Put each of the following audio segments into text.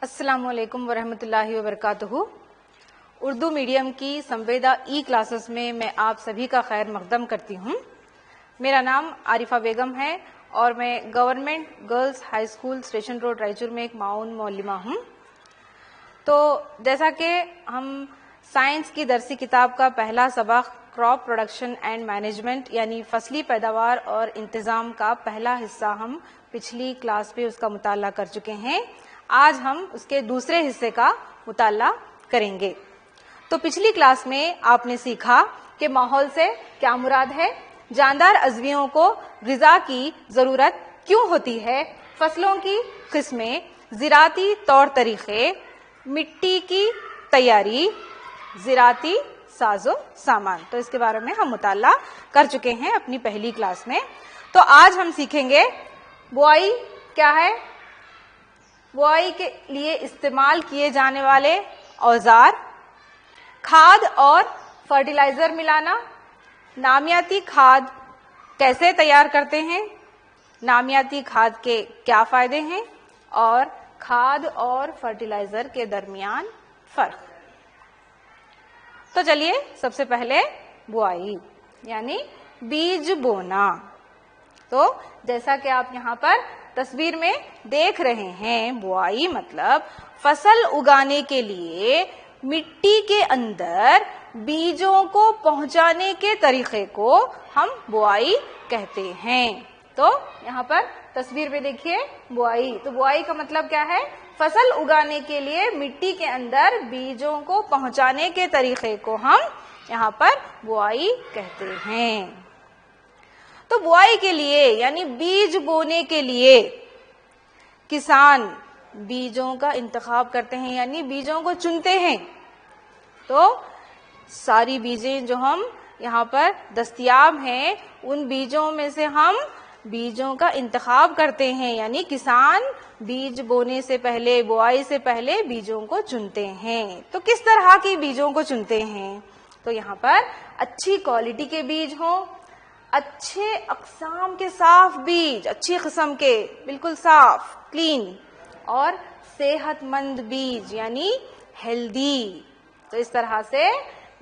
अस्सलामुअलैकुम वरहमतुल्लाहि वबरकातुहू। उर्दू मीडियम की संवेदा क्लासेस में मैं आप सभी का खैर मकदम करती हूँ। मेरा नाम आरिफा बेगम है और मैं government girls high school station road Raichur में एक माऊन मौलिमा हूँ। तो जैसा कि हम साइंस की दरसी किताब का पहला सबक क्रॉप प्रोडक्शन एंड मैनेजमेंट यानी फसली पैदावार और इंतज़ाम का पहला हिस्सा हम पिछली क्लास में उसका मुताला कर चुके हैं। आज हम उसके दूसरे हिस्से का मुताला करेंगे। तो पिछली क्लास में आपने सीखा कि माहौल से क्या मुराद है, जानदार अज़वियों को ग़िज़ा की ज़रूरत क्यों होती है, फसलों की किस्में, ज़राती तौर तरीक़े, मिट्टी की तैयारी, ज़राती साजो सामान। तो इसके बारे में हम मुताला कर चुके हैं अपनी पहली क्लास में। तो आज हम सीखेंगे बुआई क्या है, बुआई के लिए इस्तेमाल किए जाने वाले औजार, खाद और फर्टिलाइजर मिलाना, नामियाती खाद कैसे तैयार करते हैं, नामियाती खाद के क्या फायदे हैं और खाद और फर्टिलाइजर के दरमियान फर्क। तो चलिए सबसे पहले बुआई यानी बीज बोना। तो जैसा कि आप यहाँ पर तस्वीर में देख रहे हैं, बुआई मतलब फसल उगाने के लिए मिट्टी के अंदर बीजों को पहुंचाने के तरीके को हम बुआई कहते हैं। तो यहाँ पर तस्वीर में देखिए बुआई। तो बुआई का मतलब क्या है, फसल उगाने के लिए मिट्टी के अंदर बीजों को पहुंचाने के तरीके को हम यहाँ पर बुआई कहते हैं। तो बुआई के लिए यानी बीज बोने के लिए किसान बीजों का इंतखाब करते हैं यानी बीजों को चुनते हैं। तो सारी बीजें जो हम यहाँ पर दस्तयाब हैं उन बीजों में से हम बीजों का इंतखाब करते हैं यानी किसान बीज बोने से पहले, बुआई से पहले बीजों को चुनते हैं। तो किस तरह के बीजों को चुनते हैं, तो यहाँ पर अच्छी क्वालिटी के बीज हों, अच्छे अक़साम के साफ बीज, अच्छी किस्म के बिल्कुल साफ क्लीन और सेहतमंद बीज यानी हेल्दी। तो इस तरह से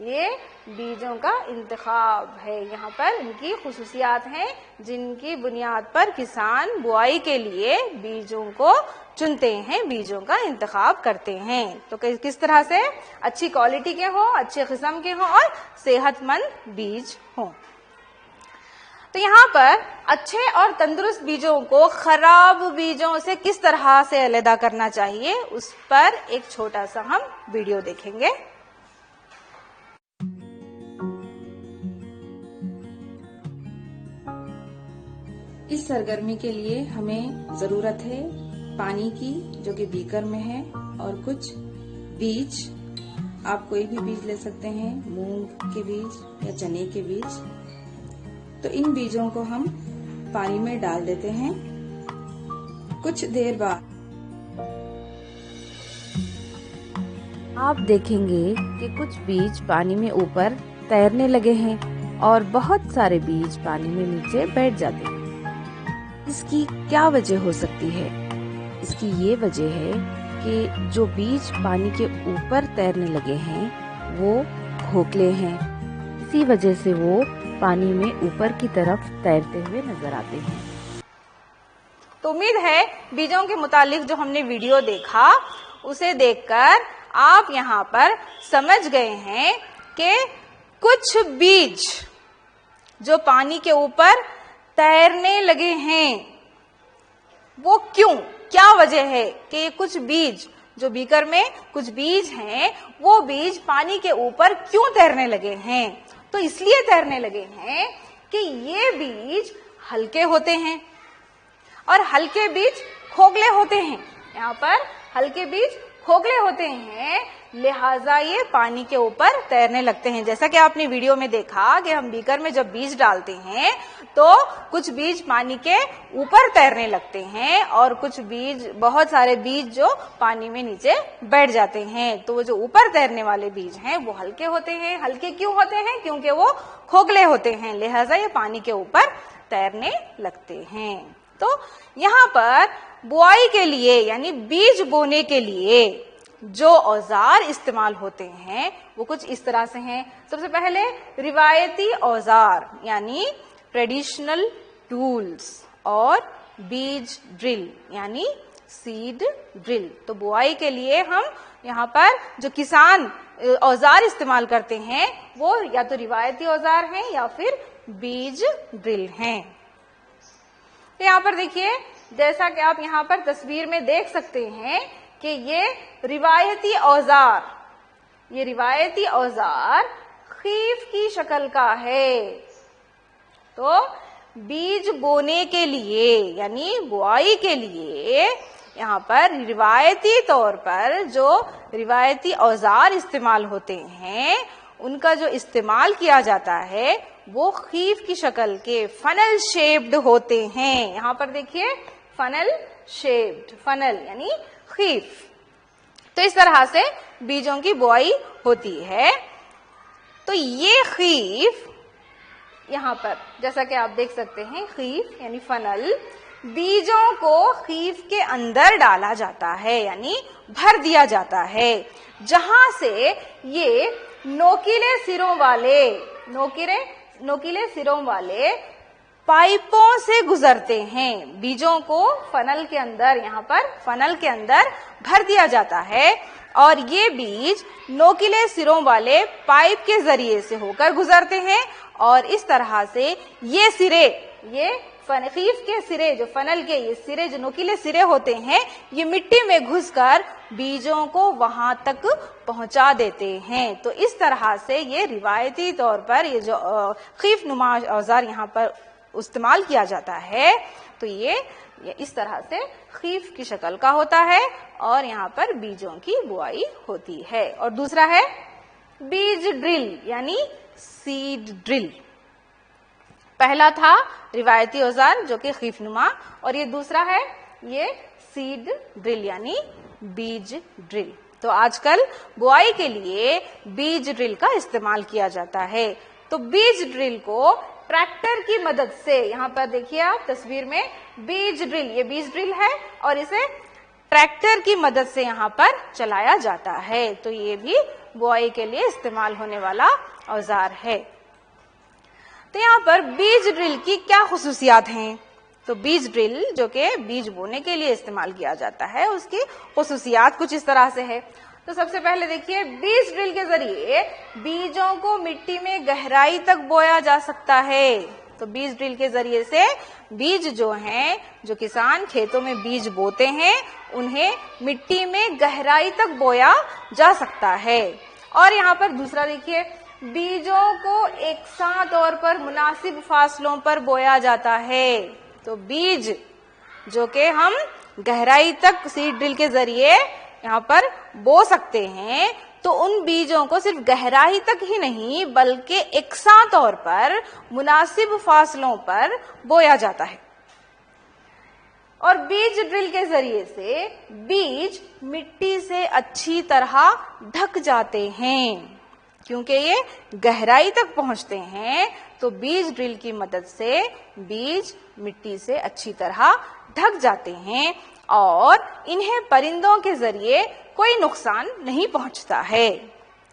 ये बीजों का इंतखाब है। यहाँ पर इनकी खुसूसियात हैं जिनकी बुनियाद पर किसान बुआई के लिए बीजों को चुनते हैं, बीजों का इंतखाब करते हैं। तो किस तरह से अच्छी क्वालिटी के हों, अच्छे किस्म के हों और सेहतमंद बीज हों। तो यहाँ पर अच्छे और तंदुरुस्त बीजों को खराब बीजों से किस तरह से अलग करना चाहिए उस पर एक छोटा सा हम वीडियो देखेंगे। इस सरगर्मी के लिए हमें जरूरत है पानी की, जो कि बीकर में है, और कुछ बीज। आप कोई भी बीज ले सकते हैं, मूंग के बीज या चने के बीज। तो इन बीजों को हम पानी में डाल देते हैं। कुछ देर बाद आप देखेंगे कि कुछ बीज पानी में ऊपर तैरने लगे हैं और बहुत सारे बीज पानी में नीचे बैठ जाते हैं। इसकी क्या वजह हो सकती है? इसकी ये वजह है कि जो बीज पानी के ऊपर तैरने लगे हैं वो खोखले हैं। इसी वजह से वो पानी में ऊपर की तरफ तैरते हुए नजर आते हैं। तो उम्मीद है बीजों के मुतालिक जो हमने वीडियो देखा उसे देखकर आप यहाँ पर समझ गए हैं कि कुछ बीज जो पानी के ऊपर तैरने लगे हैं वो क्यों, क्या वजह है कि कुछ बीज जो बीकर में कुछ बीज हैं वो बीज पानी के ऊपर क्यों तैरने लगे हैं। तो इसलिए तैरने लगे हैं कि ये बीज हल्के होते हैं और हल्के बीज खोखले होते हैं। यहाँ पर हल्के बीज खोखले होते हैं, लिहाजा ये पानी के ऊपर तैरने लगते हैं। जैसा कि आपने वीडियो में देखा कि हम बीकर में जब बीज डालते हैं तो कुछ बीज पानी के ऊपर तैरने लगते हैं और कुछ बीज, बहुत सारे बीज जो पानी में नीचे बैठ जाते हैं। तो वो जो ऊपर तैरने वाले बीज हैं वो हल्के होते हैं। हल्के क्यों होते हैं? क्योंकि वो खोखले होते हैं, लिहाजा ये पानी के ऊपर तैरने लगते हैं। तो यहाँ पर बुआई के लिए यानी बीज बोने के लिए जो औजार इस्तेमाल होते हैं वो कुछ इस तरह से हैं। सबसे पहले रिवायती औजार यानी ट्रेडिशनल टूल्स और बीज ड्रिल यानी सीड ड्रिल। तो बुआई के लिए हम यहाँ पर जो किसान औजार इस्तेमाल करते हैं वो या तो रिवायती औजार हैं या फिर बीज ड्रिल हैं। तो यहाँ पर देखिए, जैसा कि आप यहाँ पर तस्वीर में देख सकते हैं कि ये रिवायती औजार खीफ की शक्ल का है। तो बीज बोने के लिए यानी बुआई के लिए यहाँ पर रिवायती तौर पर जो रिवायती औजार इस्तेमाल होते हैं उनका जो इस्तेमाल किया जाता है वो खीफ की शक्ल के फनल शेप्ड होते हैं। यहाँ पर देखिए, फनल शेप्ड, फनल यानी खीफ। तो इस तरह से बीजों की बुआई होती है। तो ये खीफ यहाँ पर जैसा कि आप देख सकते हैं, खीफ यानी फनल, बीजों को खीफ के अंदर डाला जाता है यानी भर दिया जाता है, जहां से ये नोकीले सिरों वाले पाइपों से गुजरते हैं। बीजों को फनल के अंदर, यहाँ पर फनल के अंदर भर दिया जाता है और ये बीज नोकीले सिरों वाले पाइप के जरिए से होकर गुजरते हैं और इस तरह से ये सिरे, ये खीफ के सिरे, जो फनल के ये सिरे, जो नोकीले सिरे होते हैं, ये मिट्टी में घुसकर बीजों को वहां तक पहुंचा देते हैं। तो इस तरह से ये रिवायती तौर पर ये जो खीफ नुमा औजार यहाँ पर इस्तेमाल किया जाता है, तो ये इस तरह से खीफ की शक्ल का होता है और यहाँ पर बीजों की बुआई होती है। और दूसरा है बीज ड्रिल यानी सीड ड्रिल। पहला था रिवायती औजार जो कि खीफनुमा, और ये दूसरा है ये सीड ड्रिल यानी बीज ड्रिल। तो आजकल बुआई के लिए बीज ड्रिल का इस्तेमाल किया जाता है। तो बीज ड्रिल को ट्रैक्टर की मदद से, यहाँ पर देखिए आप तस्वीर में बीज ड्रिल, ये बीज ड्रिल है और इसे ट्रैक्टर की मदद से यहाँ पर चलाया जाता है। तो ये भी बुआई के लिए इस्तेमाल होने वाला औजार है। तो यहाँ पर बीज ड्रिल की क्या खुसूसियात हैं? तो बीज ड्रिल जो कि बीज बोने के लिए इस्तेमाल किया जाता है, उसकी खुसूसियात कुछ इस तरह से है। तो सबसे पहले देखिए, बीज ड्रिल के जरिए बीजों को मिट्टी में गहराई तक बोया जा सकता है। तो बीज ड्रिल के जरिए से बीज जो हैं, जो किसान खेतों में बीज बोते हैं, उन्हें मिट्टी में गहराई तक बोया जा सकता है। और यहाँ पर दूसरा देखिए, बीजों को एक साथ तौर पर मुनासिब फासलों पर बोया जाता है। तो बीज जो कि हम गहराई तक सीड ड्रिल के जरिए यहाँ पर बो सकते हैं, तो उन बीजों को सिर्फ गहराई तक ही नहीं बल्कि एकसां तौर पर मुनासिब फासलों पर बोया जाता है। और बीज ड्रिल के जरिए से बीज मिट्टी से अच्छी तरह ढक जाते हैं। क्योंकि ये गहराई तक पहुंचते हैं, तो बीज ड्रिल की मदद से बीज मिट्टी से अच्छी तरह ढक जाते हैं और इन्हें परिंदों के जरिए कोई नुकसान नहीं पहुंचता है।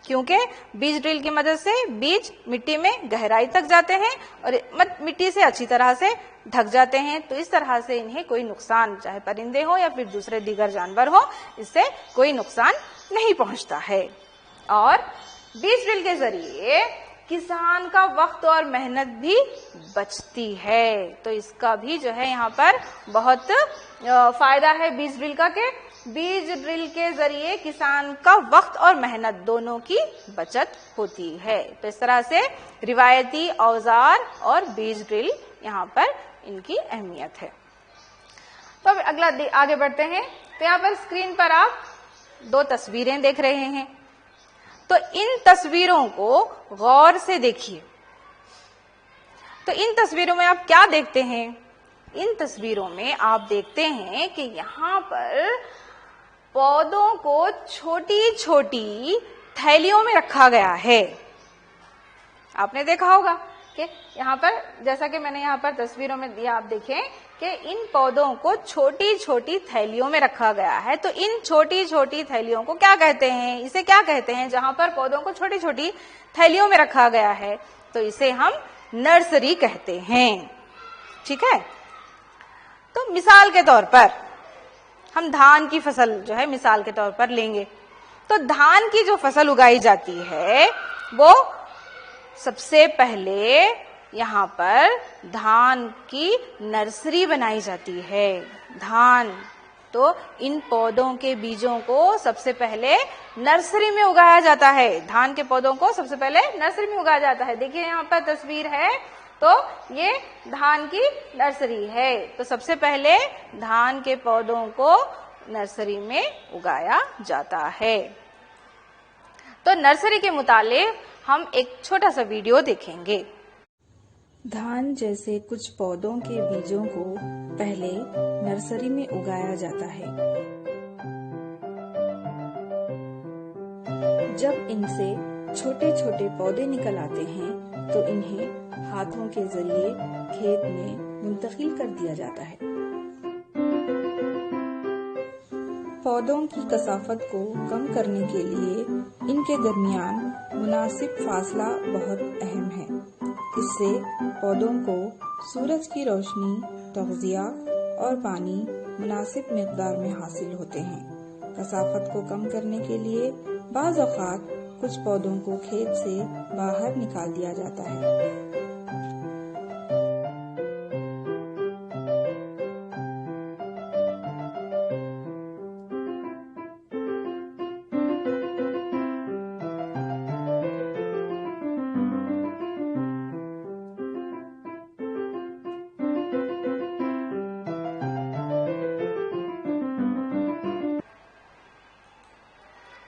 क्योंकि बीज ड्रिल की मदद से बीज मिट्टी में गहराई तक जाते हैं और मिट्टी से अच्छी तरह से ढक जाते हैं। तो इस तरह से इन्हें कोई नुकसान, चाहे परिंदे हो या फिर दूसरे दीगर जानवर हो, इससे कोई नुकसान नहीं पहुंचता है। और बीज ड्रिल के जरिए किसान का वक्त और मेहनत भी बचती है। तो इसका भी जो है यहाँ पर बहुत फायदा है बीज ड्रिल का, कि बीज ड्रिल के जरिए किसान का वक्त और मेहनत दोनों की बचत होती है। तो इस तरह से रिवायती औजार और बीज ड्रिल यहाँ पर इनकी अहमियत है। तो अब अगला आगे बढ़ते हैं। तो यहाँ पर स्क्रीन पर आप दो तस्वीरें देख रहे हैं। तो इन तस्वीरों को गौर से देखिए। तो इन तस्वीरों में आप क्या देखते हैं? इन तस्वीरों में आप देखते हैं कि यहाँ पर पौधों को छोटी छोटी थैलियों में रखा गया है। आपने देखा होगा कि यहाँ पर, जैसा कि मैंने यहाँ पर तस्वीरों में दिया, आप देखें कि इन पौधों को छोटी छोटी थैलियों में रखा गया है। तो इन छोटी छोटी थैलियों को क्या कहते हैं, इसे क्या कहते हैं? जहां पर पौधों को छोटी छोटी थैलियों में रखा गया है तो इसे हम नर्सरी कहते हैं। ठीक है। तो मिसाल के तौर पर हम धान की फसल जो है मिसाल के तौर पर लेंगे। तो धान की जो फसल उगाई जाती है वो सबसे पहले यहाँ पर धान की नर्सरी बनाई जाती है। धान, तो इन पौधों के बीजों को सबसे पहले नर्सरी में उगाया जाता है। धान के पौधों को सबसे पहले नर्सरी में उगाया जाता है। देखिए यहाँ पर तस्वीर है, तो ये धान की नर्सरी है। तो सबसे पहले धान के पौधों को नर्सरी में उगाया जाता है। तो नर्सरी के मुतालिक हम एक छोटा सा वीडियो देखेंगे। धान जैसे कुछ पौधों के बीजों को पहले नर्सरी में उगाया जाता है। जब इनसे छोटे छोटे पौधे निकल आते हैं तो इन्हें हाथों के जरिए खेत में मुंतकिल कर दिया जाता है। पौधों की कसाफत को कम करने के लिए इनके दरमियान मुनासिब फासला बहुत अहम है। इससे पौधों को सूरज की रोशनी, तग़ज़िया और पानी मुनासिब मिक़दार में हासिल होते हैं। कसाफत को कम करने के लिए बाज़ औक़ात कुछ पौधों को खेत से बाहर निकाल दिया जाता है।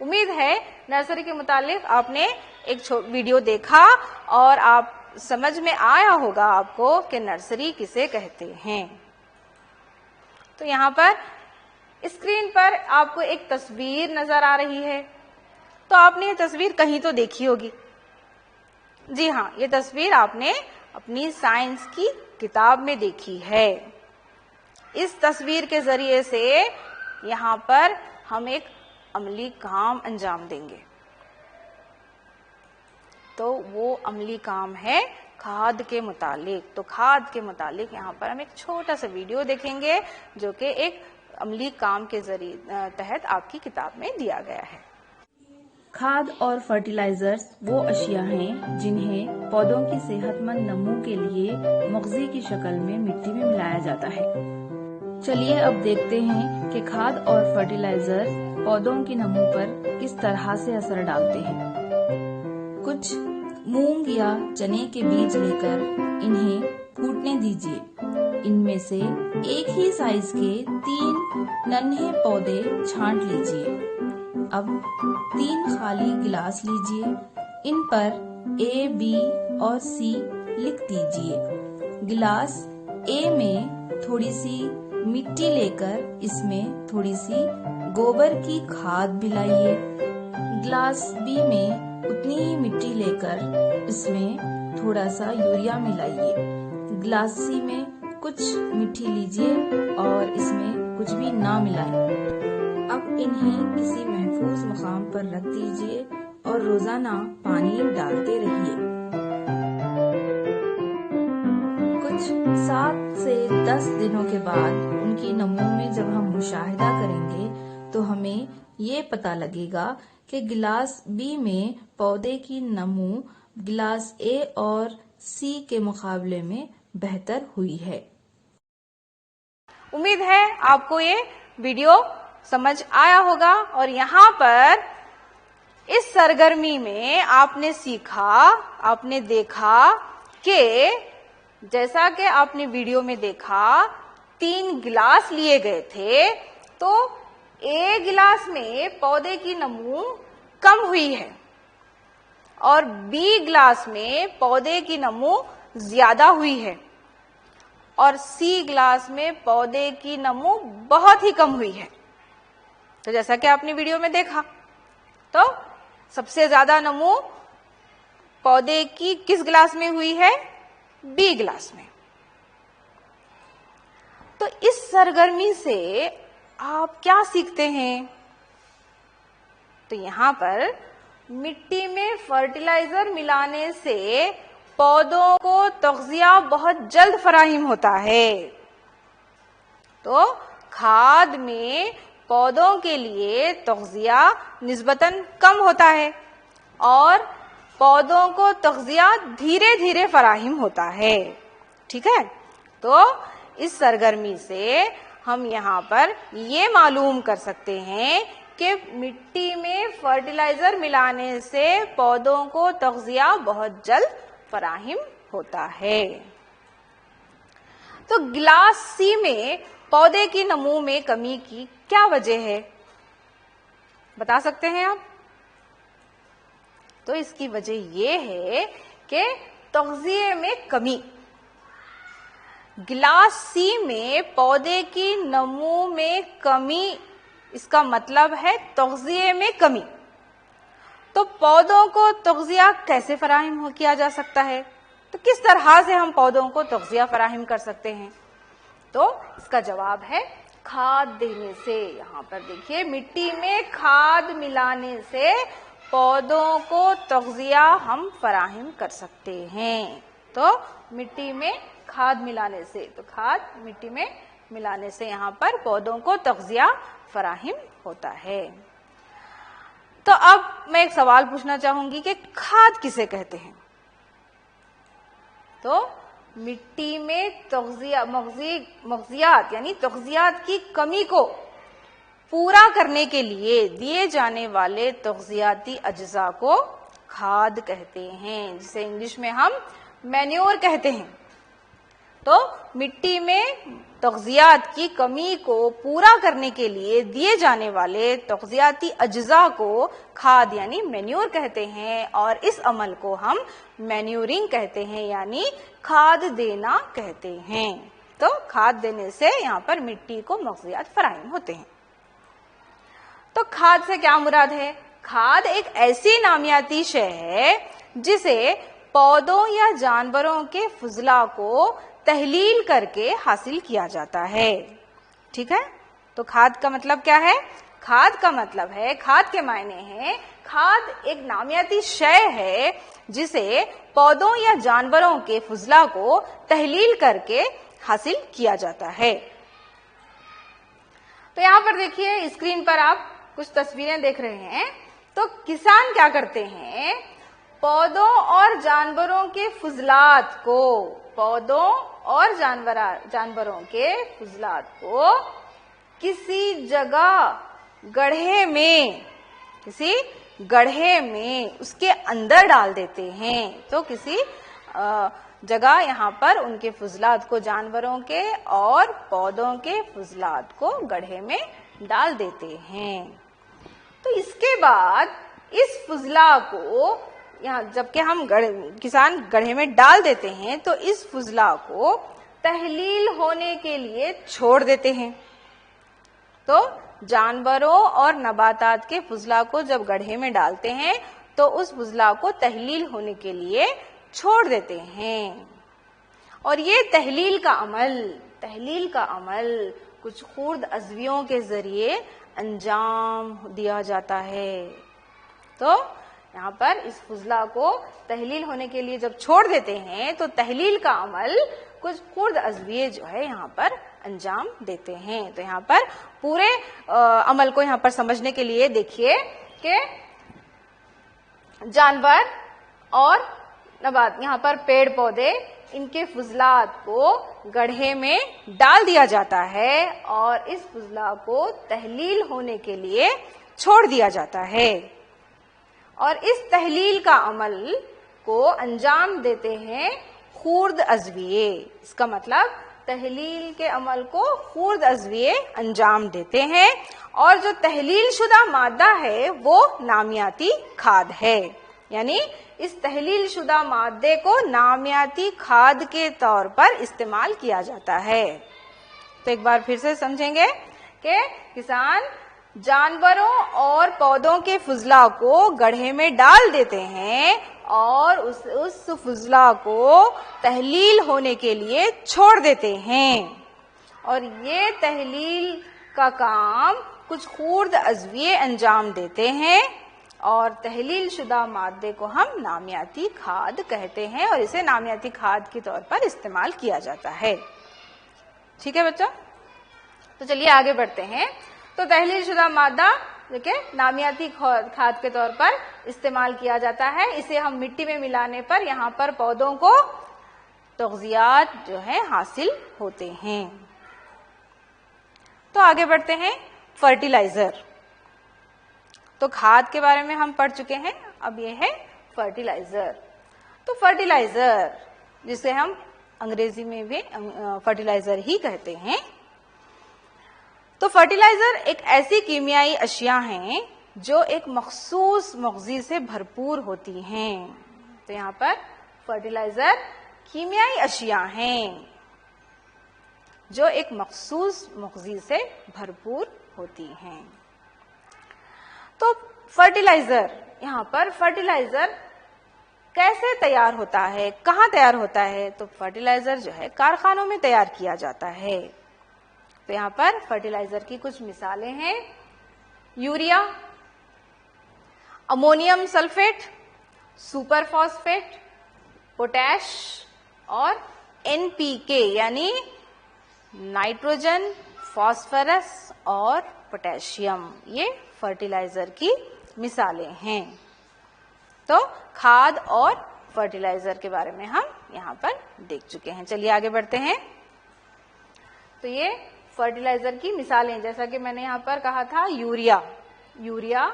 उम्मीद है नर्सरी के मुतालिक आपने एक वीडियो देखा और आप समझ में आया होगा आपको कि नर्सरी किसे कहते हैं। तो यहाँ पर स्क्रीन पर आपको एक तस्वीर नजर आ रही है। तो आपने ये तस्वीर कहीं तो देखी होगी। जी हाँ, ये तस्वीर आपने अपनी साइंस की किताब में देखी है। इस तस्वीर के जरिए से यहाँ पर हम एक अमली काम अंजाम देंगे। तो वो अमली काम है खाद के मुतालिक। तो खाद के मुतालिक यहाँ पर हम एक छोटा सा वीडियो देखेंगे जो कि एक अमली काम के जरिए तहत आपकी किताब में दिया गया है। खाद और फर्टिलाइजर्स वो अशिया हैं जिन्हें पौधों की सेहतमंद नमू के लिए मग़ज़ी की शक्ल में मिट्टी में मिलाया जाता है। चलिए अब देखते हैं कि खाद और फर्टिलाइजर पौधों की नमू पर किस तरह से असर डालते हैं। कुछ मूंग या चने के बीज लेकर इन्हें फूटने दीजिए। इनमें से एक ही साइज के 3 नन्हे पौधे छांट लीजिए। अब 3 खाली गिलास लीजिए। इन पर A, B और C लिख दीजिए। गिलास A में थोड़ी सी मिट्टी लेकर इसमें थोड़ी सी गोबर की खाद मिलाइए। गिलास B में उतनी ही मिट्टी लेकर इसमें थोड़ा सा यूरिया मिलाइए। गिलास C में कुछ मिट्टी लीजिए और इसमें कुछ भी ना मिलाएं। अब इन्हें किसी महफूज मुकाम पर रख दीजिए और रोजाना पानी डालते रहिए। कुछ 7 से 10 दिनों के बाद उनकी नमू में जब हम मुशाहिदा करेंगे तो हमें ये पता लगेगा कि गिलास B में पौधे की नमू गिलास A और C के मुकाबले में बेहतर हुई है। उम्मीद है आपको ये वीडियो समझ आया होगा और यहाँ पर इस सरगर्मी में आपने सीखा, आपने देखा कि जैसा कि आपने वीडियो में देखा 3 गिलास लिए गए थे, तो A गिलास में पौधे की नमू कम हुई है और B गिलास में पौधे की नमू ज्यादा हुई है और C गिलास में पौधे की नमू बहुत ही कम हुई है। तो जैसा कि आपने वीडियो में देखा, तो सबसे ज्यादा नमू पौधे की किस गिलास में हुई है? B गिलास में। तो इस सरगर्मी से आप क्या सीखते हैं? तो यहाँ पर मिट्टी में फर्टिलाइजर मिलाने से पौधों को तग़ज़िया बहुत जल्द फराहिम होता है। तो खाद में पौधों के लिए तग़ज़िया निस्बतन कम होता है और पौधों को तग़ज़िया धीरे धीरे फराहिम होता है। ठीक है, तो इस सरगर्मी से हम यहाँ पर ये मालूम कर सकते हैं कि मिट्टी में फर्टिलाइजर मिलाने से पौधों को तग़ज़िया बहुत जल्द फराहिम होता है। तो गिलास सी में पौधे की नमू में कमी की क्या वजह है, बता सकते हैं आप? तो इसकी वजह यह है कि तग़ज़िये में कमी। गिलास सी में पौधे की नमू में कमी, इसका मतलब है तग़ज़िये में कमी। तो पौधों को तग़ज़िया कैसे फराहिम किया जा सकता है? तो किस तरह से हम पौधों को तग़ज़िया फराहिम कर सकते हैं? तो इसका जवाब है खाद देने से। यहाँ पर देखिए, मिट्टी में खाद मिलाने से पौधों को तग़ज़िया हम फराहिम कर सकते हैं। तो मिट्टी में खाद मिलाने से, तो खाद मिट्टी में मिलाने से यहाँ पर पौधों को तग़ज़िया फराहिम होता है। तो अब मैं एक सवाल पूछना चाहूंगी कि खाद किसे कहते हैं? तो मिट्टी में तग़ज़िया मग़ज़ियात यानी तग़ज़ियात की कमी को पूरा करने के लिए दिए जाने वाले तग़ज़ियाती अज्जा को खाद कहते हैं, जिसे इंग्लिश में हम मैन्योर कहते हैं। तो मिट्टी में तग़ज़ियात की कमी को पूरा करने के लिए दिए जाने वाले तग़ज़ियाती अज्जा को खाद यानी मैन्योर कहते हैं और इस अमल को हम मैन्योरिंग कहते हैं यानी खाद देना कहते हैं। तो खाद देने से यहाँ पर मिट्टी को मग़ज़ियात फराहिम होते हैं। तो खाद से क्या मुराद है? खाद एक ऐसी नामियाती शय है जिसे पौधों या जानवरों के फुजला को तहलील करके हासिल किया जाता है। ठीक है, तो खाद का मतलब क्या है? खाद का मतलब है, खाद के मायने हैं, खाद एक नामियाती शय है जिसे पौधों या जानवरों के फुजला को तहलील करके हासिल किया जाता है। तो यहाँ पर देखिए, स्क्रीन पर आप कुछ तस्वीरें देख रहे हैं। तो किसान क्या करते हैं? पौधों और जानवरों के फुजलात को, पौधों और जानवरों के फुजलात को किसी जगह गड्ढे में उसके अंदर डाल देते हैं। तो किसी जगह यहाँ पर उनके फुजलात को, जानवरों के और पौधों के फुजलात को गड्ढे में डाल देते हैं। तो इसके बाद इस फुजला को यहाँ जबकि हम किसान गड्ढे में डाल देते हैं तो इस फुजला को तहलील होने के लिए छोड़ देते हैं। तो जानवरों और नबातात के फुजला को जब गड्ढे में डालते हैं तो उस फुजला को तहलील होने के लिए छोड़ देते हैं। और ये तहलील का अमल कुछ खुर्द अज़वियों के जरिए अंजाम दिया जाता है। तो यहाँ पर इस फुजला को तहलील होने के लिए जब छोड़ देते हैं तो तहलील का अमल कुछ खुर्द अज़विये जो है यहाँ पर अंजाम देते हैं। तो यहाँ पर पूरे अमल को यहाँ पर समझने के लिए देखिए कि जानवर और नबात, यहाँ पर पेड़ पौधे, इनके फुजलात को गड्ढे में डाल दिया जाता है और इस फुजला को तहलील होने के लिए छोड़ दिया जाता है। और इस तहलील का अमल को अंजाम देते हैं खुर्द अज़विये। इसका मतलब तहलील के अमल को खुर्द अज़विये अंजाम देते हैं और जो तहलील शुदा मादा है वो नामियाती खाद है। यानी इस तहलील शुदा मादे को नामियाती खाद के तौर पर इस्तेमाल किया जाता है। तो एक बार फिर से समझेंगे कि किसान जानवरों और पौधों के फुजला को गड्ढे में डाल देते हैं और उस फुजला को तहलील होने के लिए छोड़ देते हैं और ये तहलील का काम कुछ खूर्द अज़विये अंजाम देते हैं और तहलील शुदा मादे को हम नामियाती खाद कहते हैं और इसे नामियाती खाद के तौर पर इस्तेमाल किया जाता है। ठीक है बच्चों, तो चलिए आगे बढ़ते हैं। तो तहलील शुदा मादा देखिए नामियाती खाद के तौर पर इस्तेमाल किया जाता है। इसे हम मिट्टी में मिलाने पर यहाँ पर पौधों को तग़ज़ियात जो है हासिल होते हैं। तो आगे बढ़ते हैं फर्टिलाइजर। तो खाद के बारे में हम पढ़ चुके हैं, अब ये है फर्टिलाइजर। तो फर्टिलाइजर जिसे हम अंग्रेजी में भी फर्टिलाइजर ही कहते हैं। तो फर्टिलाइजर एक ऐसी कीमियाई अशिया हैं जो एक मखसूस मग़ज़ी से भरपूर होती हैं। तो यहाँ पर फर्टिलाइजर कीमियाई अशिया हैं जो एक मखसूस मग़ज़ी से भरपूर होती हैं। तो फर्टिलाइजर, यहाँ पर फर्टिलाइजर कैसे तैयार होता है, कहाँ तैयार होता है? तो फर्टिलाइजर जो है कारखानों में तैयार किया जाता है। तो यहाँ पर फर्टिलाइजर की कुछ मिसालें हैं। Urea, ammonium sulphate, super phosphate, potash और एनपीके यानी नाइट्रोजन, फास्फोरस और पोटेशियम, ये फर्टिलाइजर की मिसालें हैं। तो खाद और फर्टिलाइजर के बारे में हम यहाँ पर देख चुके हैं। चलिए आगे बढ़ते हैं। तो ये फर्टिलाइजर की मिसालें, जैसा कि मैंने यहाँ पर कहा था, यूरिया,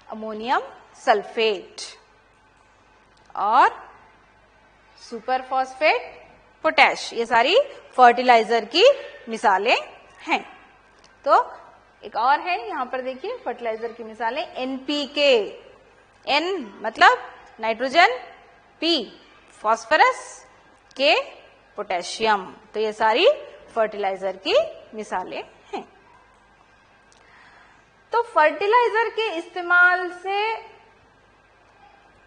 अमोनियम सल्फेट और सुपर फॉस्फेट, पोटैश, ये सारी फर्टिलाइजर की मिसालें हैं। तो एक और है यहाँ पर देखिए फर्टिलाइजर की मिसालें, एनपीके, एन मतलब नाइट्रोजन, पी फास्फोरस, के पोटेशियम। तो ये सारी फर्टिलाइजर की मिसालें हैं। तो फर्टिलाइजर के इस्तेमाल से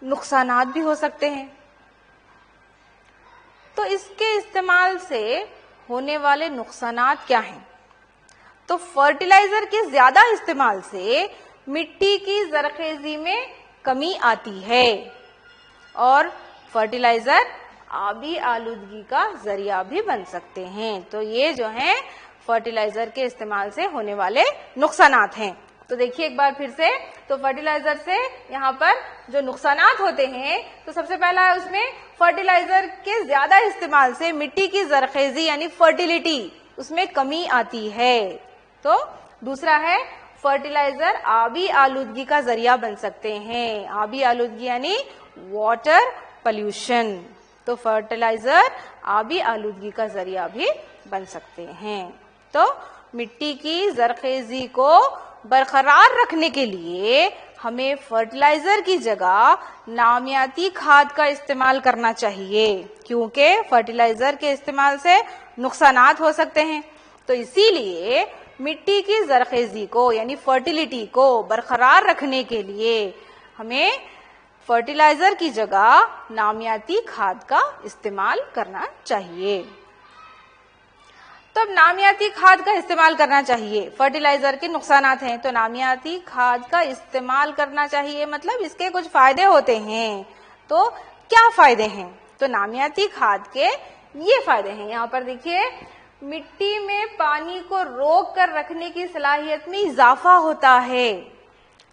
नुकसानात भी हो सकते हैं। तो इसके इस्तेमाल से होने वाले नुकसानात क्या हैं? तो फर्टिलाइजर के ज्यादा इस्तेमाल से मिट्टी की जरखेजी में कमी आती है और फर्टिलाइजर आबी आलूदगी का जरिया भी बन सकते हैं। तो ये जो है फर्टिलाइजर के इस्तेमाल से होने वाले नुकसानात हैं। तो देखिए एक बार फिर से, तो फर्टिलाइजर से यहाँ पर जो नुकसानात होते हैं, तो सबसे पहला है उसमें फर्टिलाइजर के ज्यादा इस्तेमाल से मिट्टी की जरखेजी यानी फर्टिलिटी उसमें कमी आती है। तो दूसरा है फर्टिलाइजर आबी आलूदगी का जरिया बन सकते हैं। आबी आलूदगी यानी वाटर पॉल्यूशन। तो फर्टिलाइजर आबी आलूदगी का जरिया भी बन सकते हैं। तो मिट्टी की जरखेजी को बरकरार रखने के लिए हमें फर्टिलाइजर की जगह नामियाती खाद का इस्तेमाल करना चाहिए, क्योंकि फर्टिलाइजर के इस्तेमाल से नुकसानात हो सकते हैं। तो इसीलिए मिट्टी की जरखेजी को यानी फर्टिलिटी को बरकरार रखने के लिए हमें फर्टिलाइजर की जगह नामियाती खाद का इस्तेमाल करना चाहिए। तो अब नामियाती खाद का इस्तेमाल करना चाहिए, फर्टिलाइजर के नुकसानात हैं, तो नामियाती खाद का इस्तेमाल करना चाहिए मतलब इसके कुछ फायदे होते हैं। तो क्या फायदे हैं? तो नामियाती खाद के ये फायदे हैं, यहाँ पर देखिए, मिट्टी में पानी को रोक कर रखने की सलाहियत में इजाफा होता है।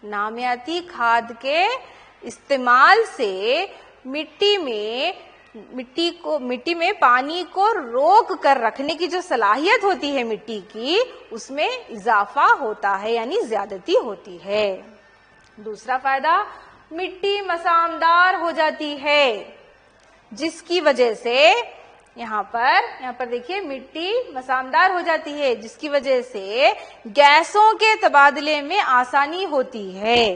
नामियाती खाद के इस्तेमाल से मिट्टी में पानी को रोक कर रखने की जो सलाहियत होती है मिट्टी की, उसमें इजाफा होता है यानी ज्यादती होती है। दूसरा फायदा, मिट्टी मसामदार हो जाती है, जिसकी वजह से यहाँ पर देखिए मिट्टी मसामदार हो जाती है, जिसकी वजह से गैसों के तबादले में आसानी होती है।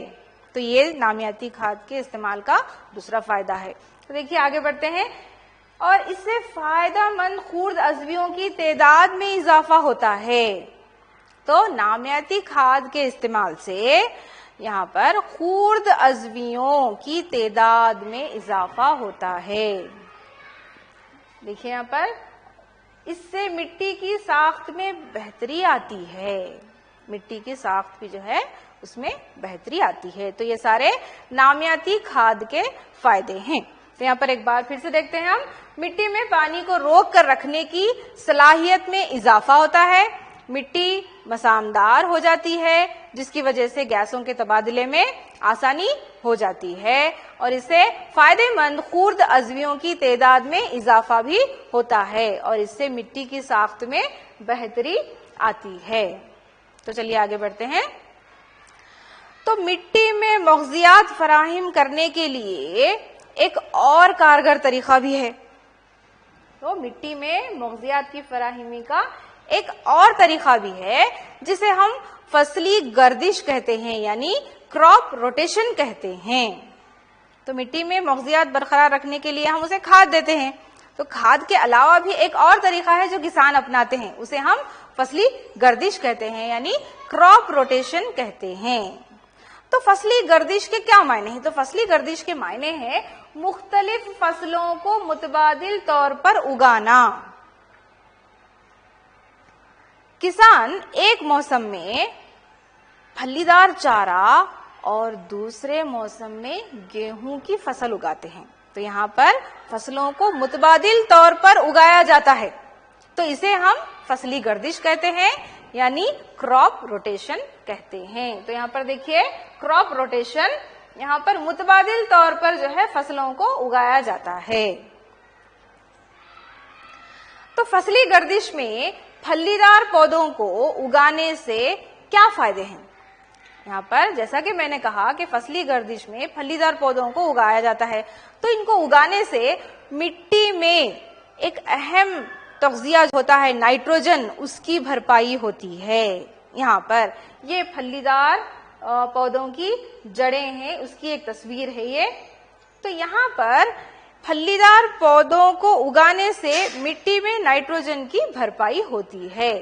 तो ये नामियाती खाद के इस्तेमाल का दूसरा फायदा है। तो देखिए आगे बढ़ते हैं, और इससे फायदेमंद खूर्द अज़वियों की तादाद में इजाफा होता है। तो नामियाती खाद के इस्तेमाल से यहाँ पर खूर्द अज़वियों की तादाद में इजाफा होता है। देखिए यहाँ पर इससे मिट्टी की साख्त में बेहतरी आती है, मिट्टी की साख्त भी जो है उसमें बेहतरी आती है। तो ये सारे नामियाती खाद के फायदे हैं। तो यहाँ पर एक बार फिर से देखते हैं हम, मिट्टी में पानी को रोक कर रखने की सलाहियत में इजाफा होता है, मिट्टी मसामदार हो जाती है जिसकी वजह से गैसों के तबादले में आसानी हो जाती है, और इससे फायदेमंद खुर्द अज़वियों की तादाद में इजाफा भी होता है और इससे मिट्टी की साख्त में बेहतरी आती है। तो चलिए आगे बढ़ते हैं। तो मिट्टी में मग़ज़ियात फराहिम करने के लिए एक और कारगर तरीका भी है। तो मिट्टी में मग़ज़ियात की फराहमी का एक और तरीका भी है जिसे हम फसली गर्दिश कहते हैं, यानी क्रॉप रोटेशन कहते हैं। तो मिट्टी में मग़ज़ियात बरकरार रखने के लिए हम उसे खाद देते हैं। तो खाद के अलावा भी एक और तरीका है जो किसान अपनाते हैं, उसे हम फसली गर्दिश कहते हैं, यानी क्रॉप रोटेशन कहते हैं। तो फसली गर्दिश के क्या मायने हैं? तो फसली गर्दिश के मायने हैं मुख्तलिफ फसलों को मुतबादिल तौर पर उगाना। किसान एक मौसम में फलीदार चारा और दूसरे मौसम में गेहूं की फसल उगाते हैं। तो यहाँ पर फसलों को मुतबादिल तौर पर उगाया जाता है, तो इसे हम फसली गर्दिश कहते हैं, यानी क्रॉप रोटेशन कहते हैं। तो यहाँ पर देखिए, क्रॉप रोटेशन, यहाँ पर मुतबादिल तौर पर जो है फसलों को उगाया जाता है। तो फसली गर्दिश में फलीदार पौधों को उगाने से क्या फायदे हैं? यहाँ पर जैसा कि मैंने कहा कि फसली गर्दिश में फलीदार पौधों को उगाया जाता है, तो इनको उगाने से मिट्टी में एक अहम तग़ज़िया होता है नाइट्रोजन, उसकी भरपाई होती है। यहाँ पर ये फलीदार पौधों की जड़ें हैं, उसकी एक तस्वीर है ये। तो यहाँ पर फलीदार पौधों को उगाने से मिट्टी में नाइट्रोजन की भरपाई होती है।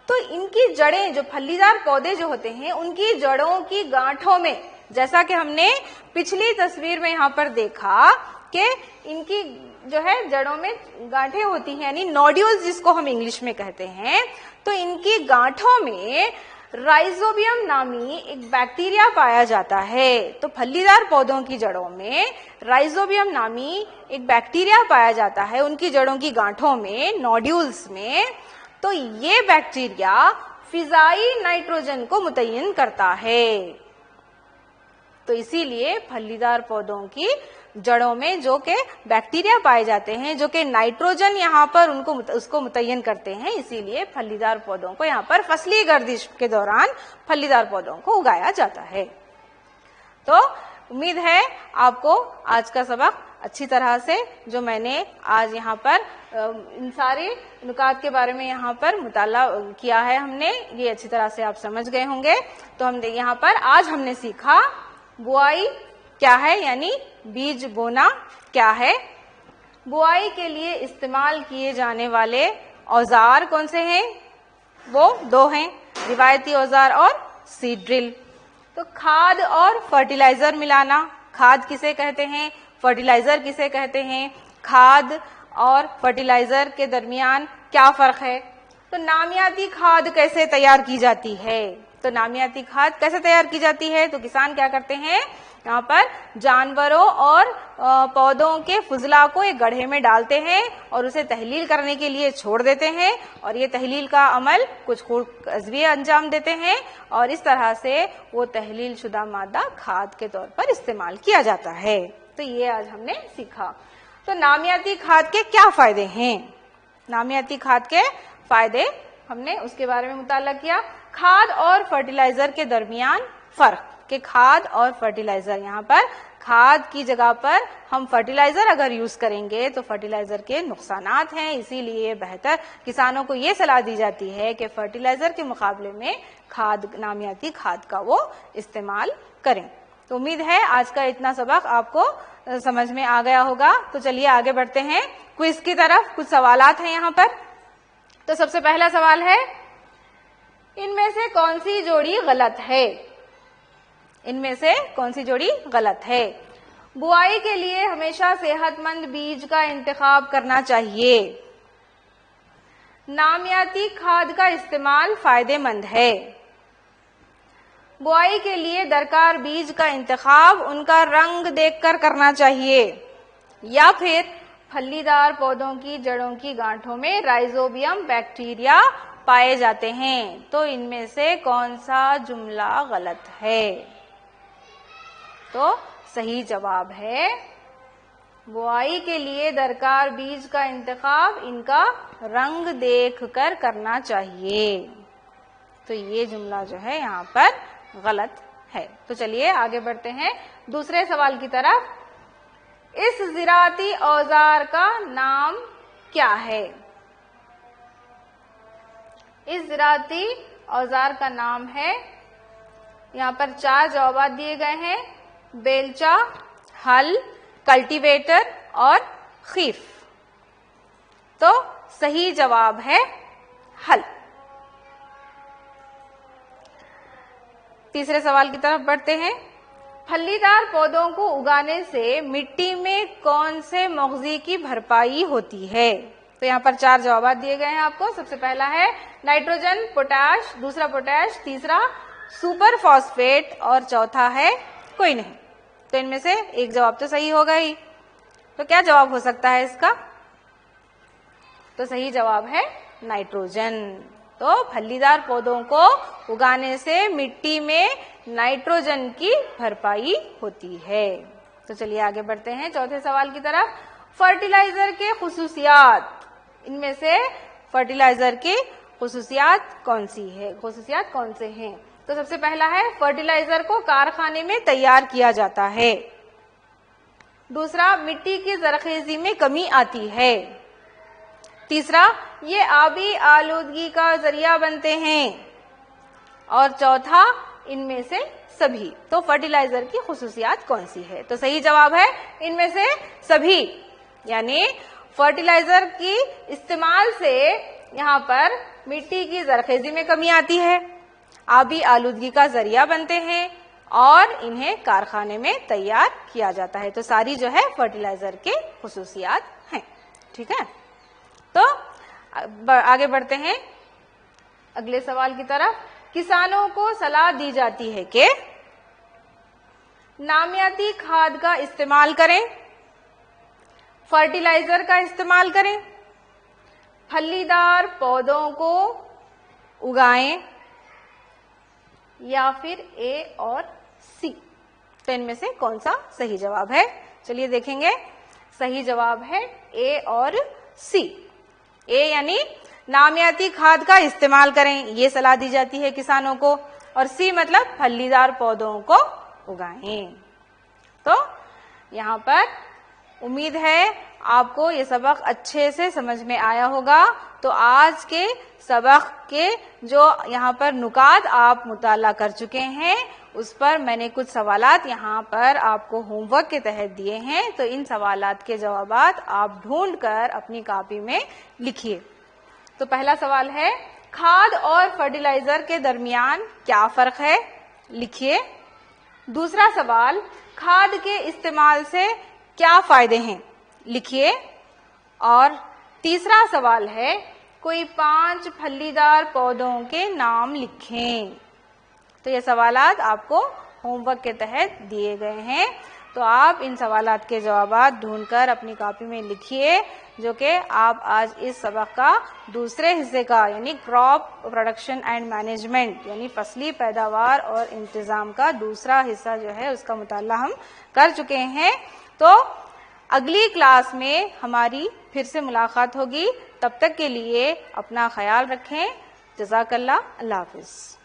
तो इनकी जड़ें, जो फलीदार पौधे जो होते हैं, उनकी जड़ों की गांठों में, जैसा कि हमने पिछली तस्वीर में यहाँ पर देखा कि इनकी जो है जड़ों में गांठें होती हैं, यानी नोड्यूल्स जिसको हम इंग्लिश में कहते हैं। तो इनकी गांठों में राइजोबियम नामी एक बैक्टीरिया पाया जाता है। तो फलीदार पौधों की जड़ों में राइजोबियम नामी एक बैक्टीरिया पाया जाता है, उनकी जड़ों की गांठों में, नोड्यूल्स में। तो ये बैक्टीरिया फिजाई नाइट्रोजन को मुतय्यन करता है। तो इसीलिए फलीदार पौधों की जड़ों में जो के बैक्टीरिया पाए जाते हैं, जो कि नाइट्रोजन यहाँ पर उसको मुतय्यन करते हैं, इसीलिए फलीदार पौधों को यहाँ पर फसली गर्दिश के दौरान फलीदार पौधों को उगाया जाता है। तो उम्मीद है आपको आज का सबक अच्छी तरह से, जो मैंने आज यहाँ पर इन सारे नुकात के बारे में यहाँ पर मुताला किया है हमने, ये अच्छी तरह से आप समझ गए होंगे। तो हम यहाँ पर आज हमने सीखा बुआई क्या है, यानी बीज बोना क्या है। बुआई के लिए इस्तेमाल किए जाने वाले औजार कौन से हैं? वो दो हैं, रिवायती औजार और सीड ड्रिल। तो खाद और फर्टिलाइजर मिलाना, खाद किसे कहते हैं, फर्टिलाइजर किसे कहते हैं, खाद और फर्टिलाइजर के दरमियान क्या फर्क है। तो नामियाती खाद कैसे तैयार की जाती है? तो नामियाती खाद कैसे तैयार की जाती है? तो किसान क्या करते हैं, यहाँ पर जानवरों और पौधों के फुजला को एक गड्ढे में डालते हैं और उसे तहलील करने के लिए छोड़ देते हैं, और ये तहलील का अमल कुछ अज़विये अंजाम देते हैं, और इस तरह से वो तहलील शुदा मादा खाद के तौर पर इस्तेमाल किया जाता है। तो ये आज हमने सीखा। तो नामियाती खाद के क्या फायदे हैं? नामियाती खाद के फायदे हमने उसके बारे में मुताला किया। खाद और फर्टिलाइजर के दरमियान फर्क, कि खाद और फर्टिलाइजर, यहाँ पर खाद की जगह पर हम फर्टिलाइजर अगर यूज करेंगे तो फर्टिलाइजर के नुकसानात हैं, इसीलिए बेहतर किसानों को ये सलाह दी जाती है कि फर्टिलाइजर के मुकाबले में खाद, नामियाती खाद का वो इस्तेमाल करें। तो उम्मीद है आज का इतना सबक आपको समझ में आ गया होगा। तो चलिए आगे बढ़ते हैं क्विज की तरफ। कुछ सवालात हैं यहाँ पर। तो सबसे पहला सवाल है, इनमें से कौन सी जोड़ी गलत है? इनमें से कौन सी जोड़ी गलत है? बुआई के लिए हमेशा सेहतमंद बीज का इंतखाब करना चाहिए। नामियाती खाद का इस्तेमाल फायदेमंद है। बुआई के लिए दरकार बीज का इंतखाब उनका रंग देखकर करना चाहिए, या फिर फलीदार पौधों की जड़ों की गांठों में राइजोबियम बैक्टीरिया पाए जाते हैं। तो इनमें से कौन सा जुमला गलत है? तो सही जवाब है, बुआई के लिए दरकार बीज का इंतखाब इनका रंग देखकर करना चाहिए। तो ये जुमला जो है यहाँ पर गलत है। तो चलिए आगे बढ़ते हैं दूसरे सवाल की तरफ। इस ज़िराती औजार का नाम क्या है? इस ज़िराती औजार का नाम है, यहाँ पर 4 जवाब दिए गए हैं, बेलचा, हल, कल्टीवेटर और खीफ। तो सही जवाब है हल। तीसरे सवाल की तरफ बढ़ते हैं। फलीदार पौधों को उगाने से मिट्टी में कौन से मुग़ज़ी की भरपाई होती है? तो यहाँ पर 4 जवाब दिए गए हैं आपको। सबसे पहला है नाइट्रोजन, पोटाश, दूसरा पोटाश, तीसरा सुपर फॉस्फेट और चौथा है कोई नहीं। तो इनमें से एक जवाब तो सही होगा ही। तो क्या जवाब हो सकता है इसका? तो सही जवाब है नाइट्रोजन। तो फलीदार पौधों को उगाने से मिट्टी में नाइट्रोजन की भरपाई होती है। तो चलिए आगे बढ़ते हैं चौथे सवाल की तरफ। फर्टिलाइजर के खुसूसियात, इनमें से फर्टिलाइजर की खुसूसियात कौन से हैं? तो सबसे पहला है फर्टिलाइजर को कारखाने में तैयार किया जाता है। दूसरा, मिट्टी की जरखेजी में कमी आती है। तीसरा, ये आबी आलूदगी का जरिया बनते हैं। और चौथा, इनमें से सभी। तो फर्टिलाइजर की खुसूसियात कौन सी है? तो सही जवाब है इनमें से सभी, यानी फर्टिलाइजर की इस्तेमाल से यहाँ पर मिट्टी की जरखेजी में कमी आती है, आबी आलूदगी का जरिया बनते हैं और इन्हें कारखाने में तैयार किया जाता है। तो सारी जो है फर्टिलाइजर के खुसूसियात हैं। ठीक है, तो आगे बढ़ते हैं अगले सवाल की तरफ। किसानों को सलाह दी जाती है कि नामियाती खाद का इस्तेमाल करें, फर्टिलाइजर का इस्तेमाल करें, फलीदार पौधों को उगाएं, या फिर ए और सी। तो इनमें से कौन सा सही जवाब है? चलिए देखेंगे। सही जवाब है ए और सी। ए यानी नामियाती खाद का इस्तेमाल करें, ये सलाह दी जाती है किसानों को, और सी मतलब फलीदार पौधों को उगाएं। तो यहाँ पर उम्मीद है आपको ये सबक अच्छे से समझ में आया होगा। तो आज के सबक के जो यहाँ पर नुकात आप मुताला कर चुके हैं, उस पर मैंने कुछ सवालात यहाँ पर आपको होमवर्क के तहत दिए हैं। तो इन सवालात के जवाबात आप ढूंढकर अपनी कॉपी में लिखिए। तो पहला सवाल है, खाद और फर्टिलाइजर के दरमियान क्या फर्क है? लिखिए। दूसरा सवाल, खाद के इस्तेमाल से क्या फायदे हैं? लिखिए। और तीसरा सवाल है, कोई 5 फलीदार पौधों के नाम लिखें। तो ये सवालात आपको होमवर्क के तहत दिए गए हैं। तो आप इन सवालात के जवाबात ढूंढकर अपनी कॉपी में लिखिए, जो कि आप आज इस सबक का दूसरे हिस्से का यानी क्रॉप प्रोडक्शन एंड मैनेजमेंट यानी फसली पैदावार और इंतजाम का दूसरा हिस्सा जो है उसका मुताला हम कर चुके हैं। तो अगली क्लास में हमारी फिर से मुलाकात होगी। तब तक के लिए अपना ख्याल रखें। जज़ाकल्लाह। अल्लाह हाफ़िज़।